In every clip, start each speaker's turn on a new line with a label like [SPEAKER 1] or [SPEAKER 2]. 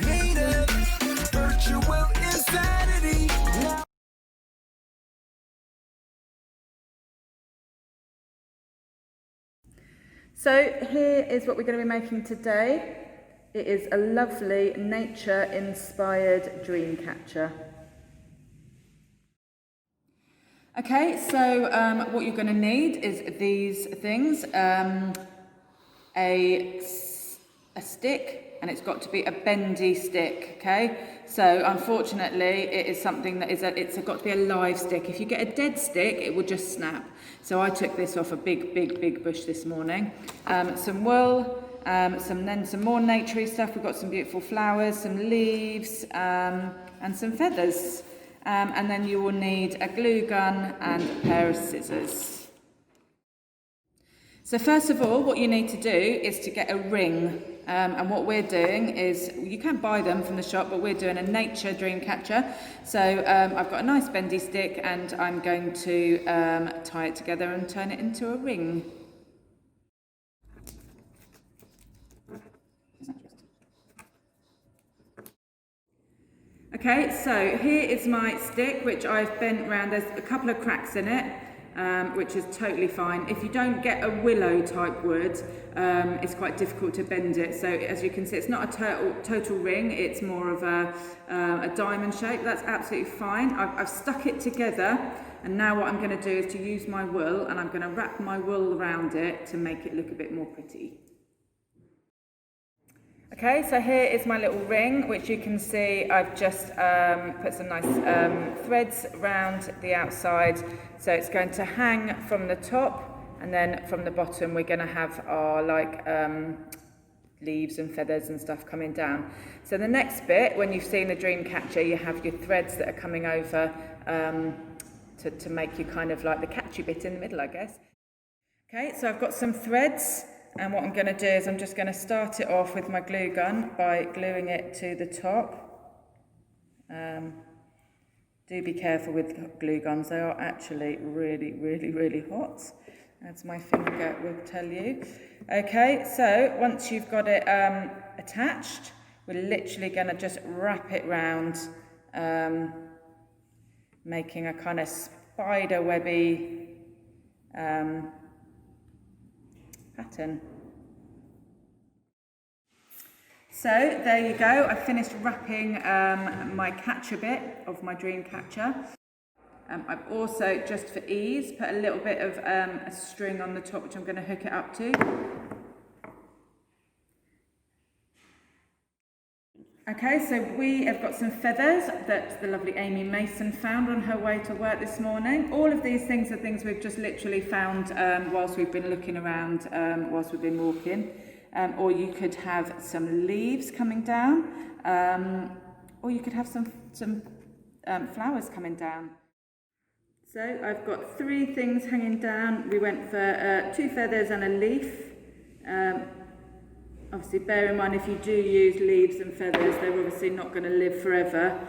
[SPEAKER 1] native, virtual insanity.
[SPEAKER 2] So here is what we're going to be making today. It is a lovely nature-inspired dream catcher. Okay, so what you're going to need is these things, a stick, and it's got to be a bendy stick, okay? So unfortunately, it is something that it's got to be a live stick. If you get a dead stick, it will just snap. So I took this off a big bush this morning. Some wool, some more naturey stuff. We've got some beautiful flowers, some leaves, and some feathers. And then you will need a glue gun and a pair of scissors. So first of all, what you need to do is to get a ring. And what we're doing is, you can buy them from the shop, but we're doing a nature dream catcher. So I've got a nice bendy stick and I'm going to tie it together and turn it into a ring. Okay, so here is my stick, which I've bent round. There's a couple of cracks in it, which is totally fine. If you don't get a willow type wood, it's quite difficult to bend it. So as you can see, it's not a total ring, it's more of a diamond shape. That's absolutely fine. I've stuck it together, and now what I'm going to do is to use my wool, and I'm going to wrap my wool around it to make it look a bit more pretty. Okay, so here is my little ring, which you can see I've just put some nice threads around the outside. So it's going to hang from the top, and then from the bottom we're going to have our leaves and feathers and stuff coming down. So the next bit, when you've seen the dream catcher, you have your threads that are coming over to make you kind of like the catchy bit in the middle, I guess. Okay, so I've got some threads. And what I'm going to do is I'm just going to start it off with my glue gun by gluing it to the top. Do be careful with glue guns, they are actually really hot, as my finger will tell you. Okay, so once you've got it attached, we're literally going to just wrap it round, making a kind of spider webby pattern. So there you go, I finished wrapping my catcher bit of my dream catcher. I've also, just for ease, put a little bit of a string on the top, which I'm going to hook it up to. Okay, so we have got some feathers that the lovely Amy Mason found on her way to work this morning. All of these things are things we've just literally found whilst we've been looking around, whilst we've been walking. Or you could have some leaves coming down, or you could have some flowers coming down. So I've got 3 things hanging down. We went for 2 feathers and a leaf. Obviously, bear in mind, if you do use leaves and feathers, they're obviously not going to live forever,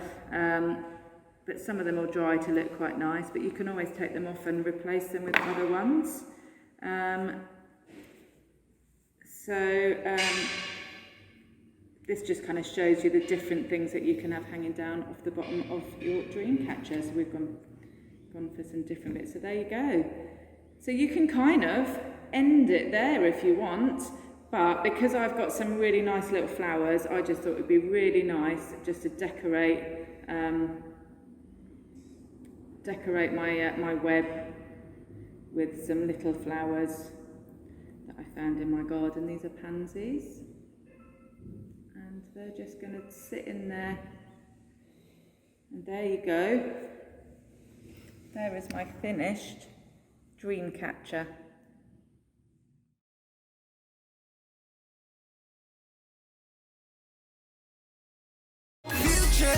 [SPEAKER 2] but some of them will dry to look quite nice, but you can always take them off and replace them with other ones. This just kind of shows you the different things that you can have hanging down off the bottom of your dream catcher. So we've gone for some different bits. So there you go. So you can kind of end it there if you want. But because I've got some really nice little flowers, I just thought it would be really nice just to decorate my web with some little flowers that I found in my garden. These are pansies, and they're just going to sit in there. And there you go. There is my finished dream catcher.
[SPEAKER 1] Future,